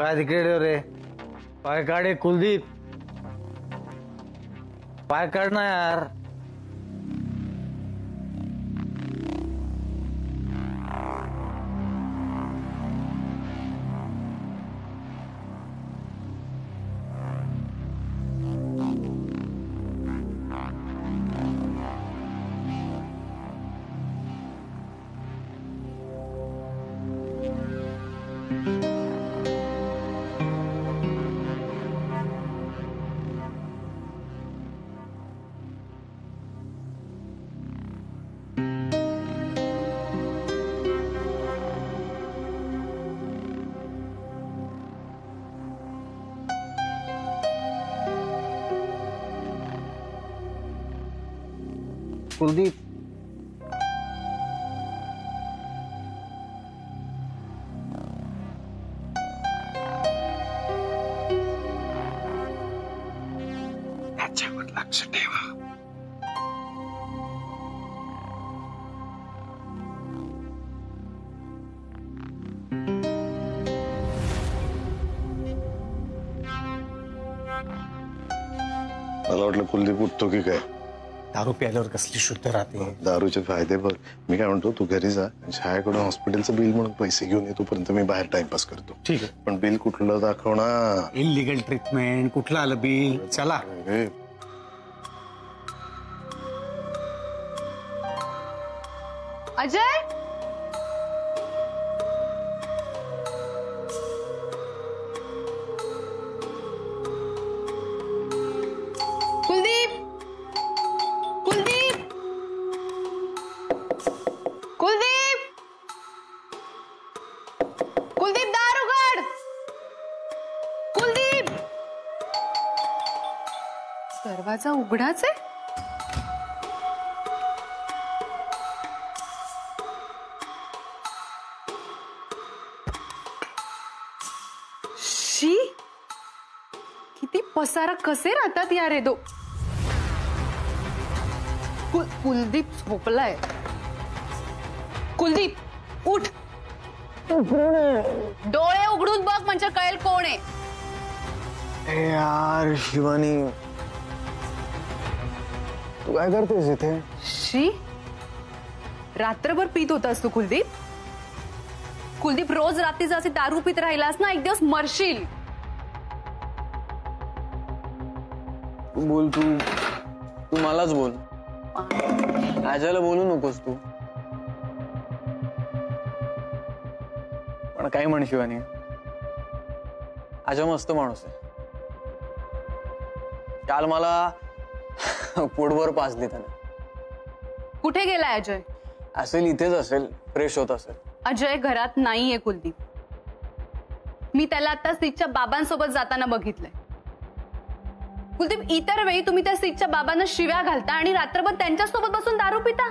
काय तिकडे रे? पाय काढे कुलदीप, पाय काढ ना यार. कुलदीप, त्याच्यावर लक्ष ठेवा. मला वाटलं कुलदीप उठतो की काय. दारू प्यायल्यावर कसली शुद्ध राहते. दारूचे फायदे बघ. मी काय म्हणतो, तू घरी जा, छायाकडून हॉस्पिटलचं बिल म्हणून पैसे घेऊन येतोपर्यंत मी बाहेर टाइमपास करतो. ठीक आहे, पण बिल कुठलं दाखव ना. इलिगल ट्रीटमेंट कुठलं आलं बिल? चला. अजय, कुलदीप, कुलदीप, कुलदीप, कुलदीप, दार उघड. कुलदीप, दरवाजा उघडाच आहे. शी, किती पसारा, कसे राहतात यार हे दो. कुलदीप झोपलाय. कुलदीप, उठ. डोळे उघडून बघ म्हणजे कळेल कोण आहे. यार शिवानी, तू काय करतेस इथे? शी, रात्रभर पीत होतास तू कुलदीप. कुलदीप, रोज रात्रीचा असे दारू पीत राहिलास ना, एक दिवस मरशील. बोल, तू मलाच बोल. आजाला बोलू नकोस तू. पण काय म्हण शिवानी, आजा मस्त माणूस आहे. काल मला पोटभर पास दे त्याने. कुठे गेलाय अजय? असेल इथेच असेल, फ्रेश होत असेल. अजय घरात नाहीये कुलदीप. मी त्याला आता सीटच्या बाबांसोबत जाताना बघितलंय. कुलदीप, इतर वेळी तुम्ही त्या सीटच्या बाबांना शिव्या घालता आणि रात्रभर त्यांच्यासोबत बसून दारू पिता.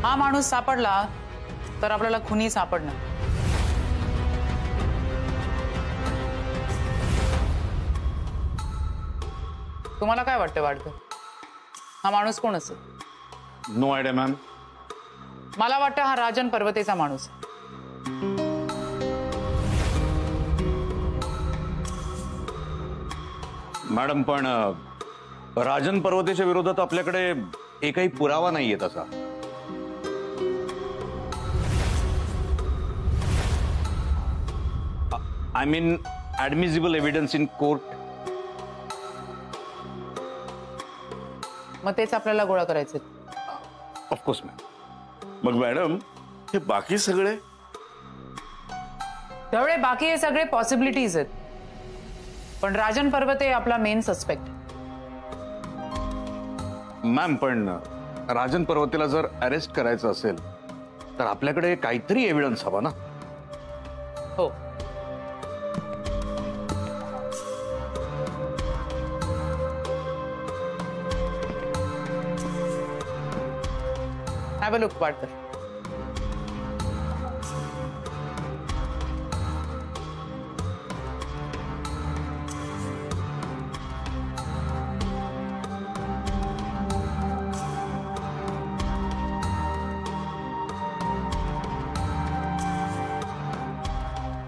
हा माणूस सापडला तर आपल्याला खुनी सापडणार. तुम्हाला काय वाटतं वाडकर, हा माणूस कोण असेल? No idea ma'am. मला वाटतं हा राजन पर्वतेचा माणूस. मॅडम, पण राजन पर्वतेच्या विरोधात आपल्याकडे एकही पुरावा नाहीये तसा. I mean admissible evidence in court. मग तेच आपल्याला गोळा करायचे. Of course ma'am. मग मॅडम, हे बाकी सगळे त्यामुळे बाकी हे सगळे पॉसिबिलिटीज आहेत, पण राजन पर्वते आपला मेन सस्पेक्ट. मॅम, पण राजन पर्वतेला जर अरेस्ट करायचं असेल तर आपल्याकडे काहीतरी एव्हिडन्स हवा ना. हो, हॅव अ लुक वाडकर.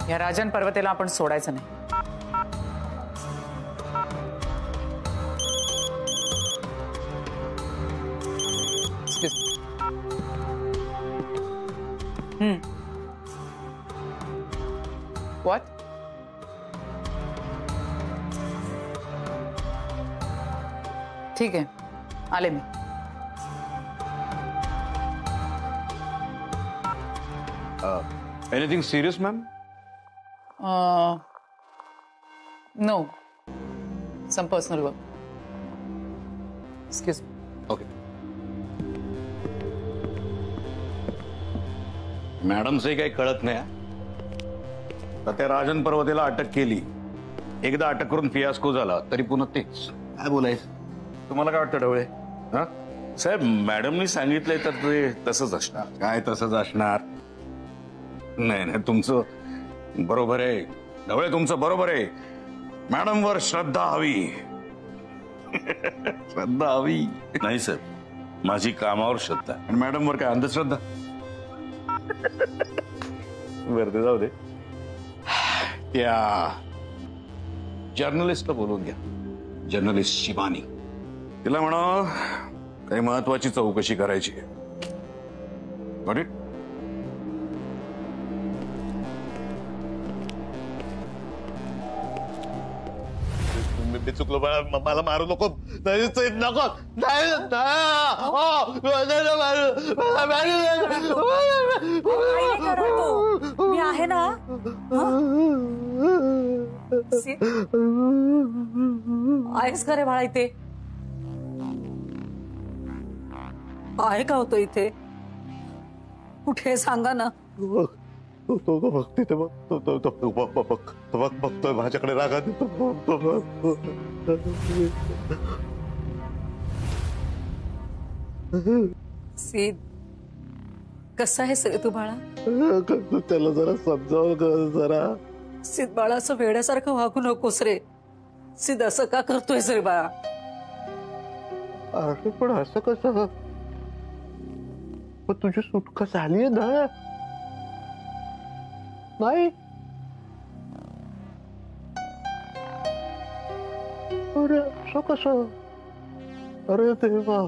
या राजन पर्वतेला आपण सोडायचं नाही. What? ठीक आहे, आले मी. Anything serious ma'am? No, some personal work. Excuse. Okay. मॅडमचंही काही कळत नाही. तर त्या राजन पर्वतेला अटक केली, एकदा अटक करून फियास्को झाला तरी पुन्हा तेच. काय बोलायचं? तुम्हाला काय वाटतं ढवळे? हा साहेब, मॅडमनी सांगितलंय तर ते तसंच असणार. काय तसंच असणार? नाही नाही, तुमचं बरोबर आहे ढवळे, तुमचं बरोबर आहे. मॅडमवर श्रद्धा हवी. श्रद्धा हवी. नाही साहेब, माझी कामावर श्रद्धा आहे. आणि मॅडमवर काय अंधश्रद्धा? बरं ते जाऊ दे. त्या जर्नलिस्टला बोलवून घ्या, जर्नलिस्ट शिवानी. तिला म्हणा काही महत्वाची चौकशी करायची आहे. Got it? मी चुकलो, मला मारू नको. नाही नको. नाही मी आहे ना. आहेस का रे बाळा इथे? आहे का होतो इथे? कुठे सांगा ना. तो बघते ते बघतोय माझ्याकडे रागात. सीद, कसा आहेस रे तू बाळा? त्याला जरा समजाव जरा. सीद बाळा, असं वेड्यासारखं वागू नकोस रे. सीद, असं का करतोयस रे बाळा? अरे पण असं कसं? पण तुझी सुटका झालीये ना? नाही. अरे असं कसं? अरे देवा.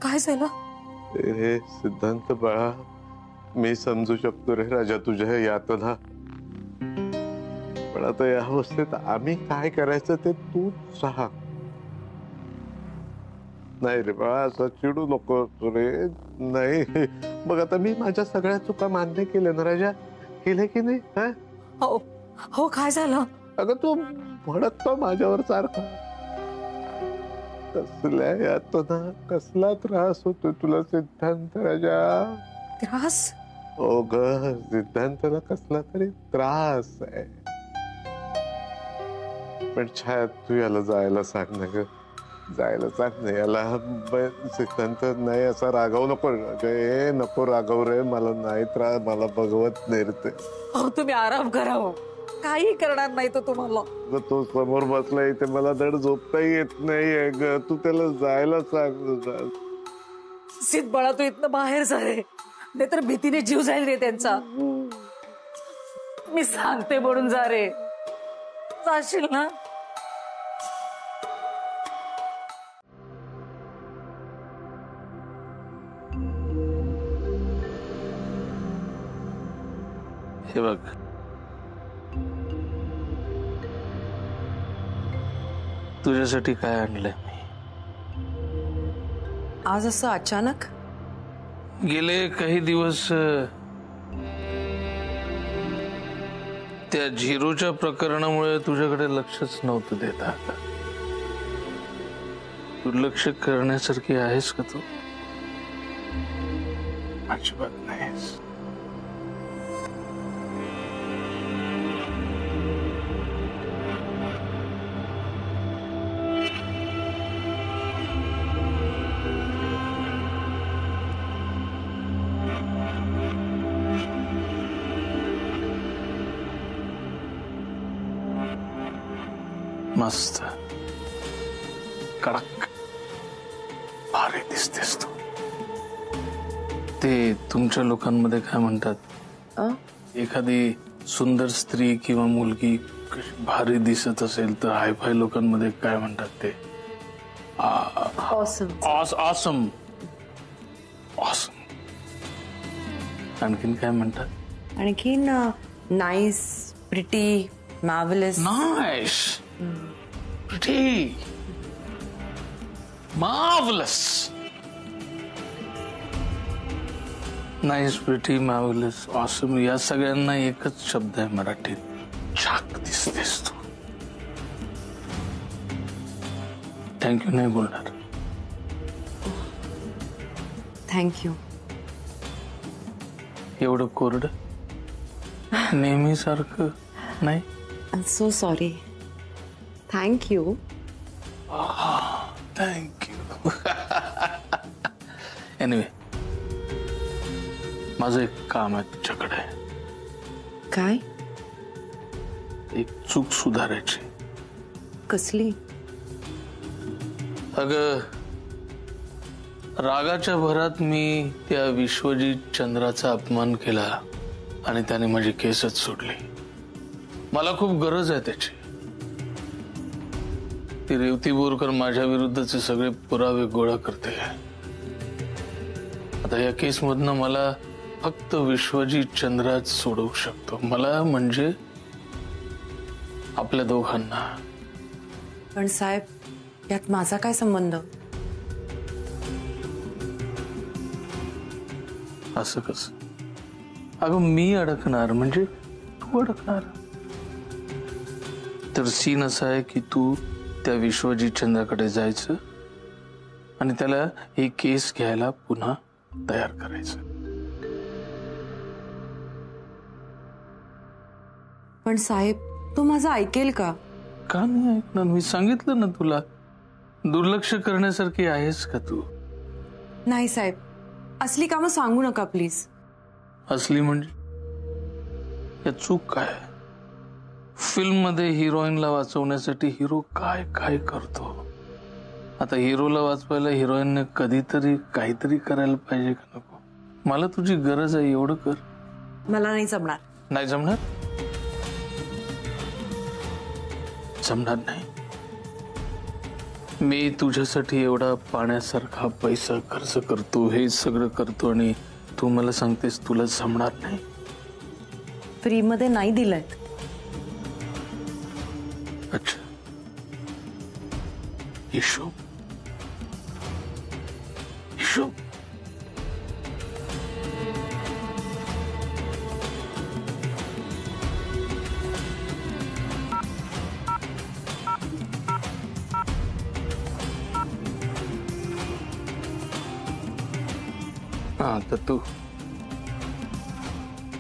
काय झालं? हे सिद्धांत बाळा, मी समजू शकतो रे राजा तुझ्या यातना, पण आता या अवस्थेत आम्ही काय करायचं ते तू सांग. नाही रे बाळा, असं चिडू नको रे. नाही, मग आता मी माझ्या सगळ्या चुका मान्य केल्या ना राजा, केले की नाही? हो हो, काय झालं? अगं तू भडकतो माझ्यावर सारखा. कसल्या यातना, कसला त्रास होतो तुला सिद्धांत राजा? त्रास? हो ग, सिद्धांताला कसला तरी त्रास आहे. पण छाया, तू याला जायला सांग ना ग, जायला सांग ना याला. सिद्धांत नाही असा रागवू नको रे. नको रागव रे, मला नाही त्रास, मला बघवत नाही रे ते. हो, तुम्ही आराम करा. हो, काही करणार नाही तो तुम्हाला. तो समोर बसला इथे, मला धड झोपताही येत नाहीये ग. तू त्याला जायला सांग. सीद बाळा, तू इथनं बाहेर जा रे, नाहीतर भीतीने जीव जाईल रे त्यांचा. मी सांगते म्हणून जा रे. जाशील ना? हे बघ, तुझ्यासाठी काय आणलंय मी. आज असं अचानक? गेले काही दिवस त्या झिरोच्या प्रकरणामुळे तुझ्याकडे लक्षच नव्हतं देत आलं. दुर्लक्ष करण्यासारखी आहेस का तू? अजिबात नाहीस. मस्त, कडक, भारी दिसतेस तू. ते तुमच्या लोकांमध्ये काय म्हणतात, एखादी सुंदर स्त्री किंवा मुलगी कशी भारी दिसत असेल तर हायफाय लोकांमध्ये काय म्हणतात ते ऑसम. आणखीन काय म्हणतात? आणखीन nice, pretty, marvellous. Nice, pretty, marvellous. Nice, pretty, marvellous, awesome या सगळ्यांना एकच शब्द आहे मराठीत, छाक दिसतेस तू. थँक्यू नाही बोलणार. थँक्यू. एवढं कोरड नेहमी सारखं नाही. I am so sorry. Thank you. Thank you. Anyway, माझं एक काम आहे तुझ्याकडे. काय? एक चूक सुधारायची. कसली? अगं, रागाच्या भरात मी त्या विश्वजित चंद्राचा अपमान केला आणि त्याने माझी केसच सोडली. मला खूप गरज आहे त्याची. ती रेवती बोरकर माझ्या विरुद्धचे सगळे पुरावे गोळा करते. आता या केसमधनं मला फक्त विश्वजित चंद्राच सोडवू शकतो. मला म्हणजे आपल्या दोघांना. पण साहेब, यात माझा काय संबंध? असं कसं? अगं, मी अडकणार म्हणजे तू अडकणार. तर सीन असा आहे की तू त्या विश्वजित चंद्राकडे जायचं आणि त्याला ही केस घ्यायला पुन्हा तयार करायचं. पण साहेब, तो माझं ऐकेल का? का नाही ऐकणार? मी सांगितलं ना तुला, दुर्लक्ष करण्यासारखी आहेस का तू? नाही साहेब, असली कामं सांगू नका प्लीज. असली म्हणजे? या चूक काय? फिल्म मध्ये हिरोईनला वाचवण्यासाठी हिरो काय काय करतो. आता हिरोला वाचवायला हिरोईनने कधीतरी काहीतरी करायला पाहिजे का नको? मला तुझी गरज आहे, एवढं कर. मला नाही जमणार. नाही जमणार? जमणार नाही. मी तुझ्यासाठी एवढा पाण्यासारखा पैसा खर्च करतो, हे सगळं करतो आणि तू मला सांगतेस तुला जमणार नाही? फ्री मध्ये नाही दिलंय. अच्छा, हिशोब हिशोब. हा, तर तू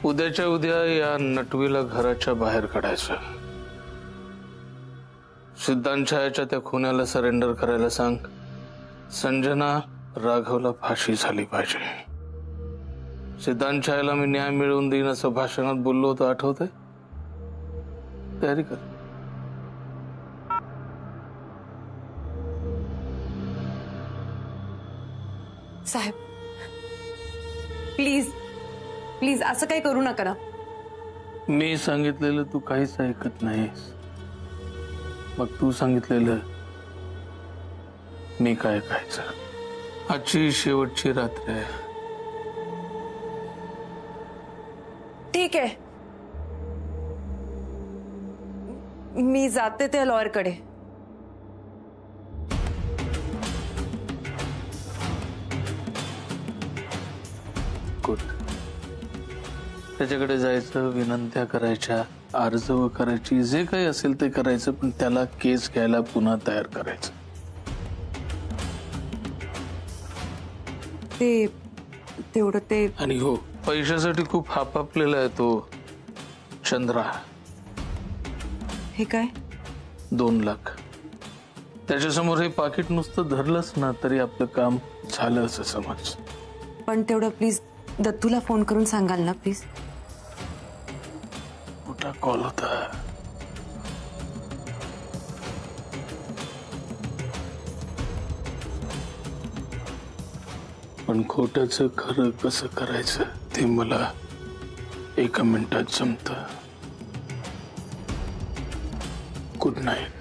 उद्याच्या उद्या या नटवीला घराच्या बाहेर काढायचं. सिद्धांत छायाच्या त्या खुन्याला सरेंडर करायला सांग. संजना राघवला फाशी झाली पाहिजे. सिद्धांत छायाला मी न्याय मिळवून देईन असं भाषणात बोललो होतं, आठवतंय? तयारी कर. साहेब, प्लीज प्लीज असं काही करू नका ना. मी सांगितलेलं तू काहीच ऐकत नाहीस. मग तू सांगितलेलं मी काय ऐकायचं? आजची शेवटची रात्र आहे. ठीक आहे, मी जाते त्या लॉयरकडे. गुड. त्याच्याकडे जायचं, विनंत्या करायच्या, अर्ज करायची, जे काही असेल ते करायचं, पण त्याला केस घ्यायला पुन्हा तयार करायचं. तेवढं ते. आणि हो, पैशासाठी खूप हापापलेला आहे तो चंद्रा. हे काय? 2 लाख. त्याच्यासमोर हे पाकिट नुसतं धरलंच ना तरी आपलं काम झालं असं समज. पण तेवढं प्लीज दत्तूला फोन करून सांगाल ना प्लीज. मोठा कॉल होता. पण खोट्याचं खरं कसं करायचं ते मला 1 मिनिटात जमतं. Good night.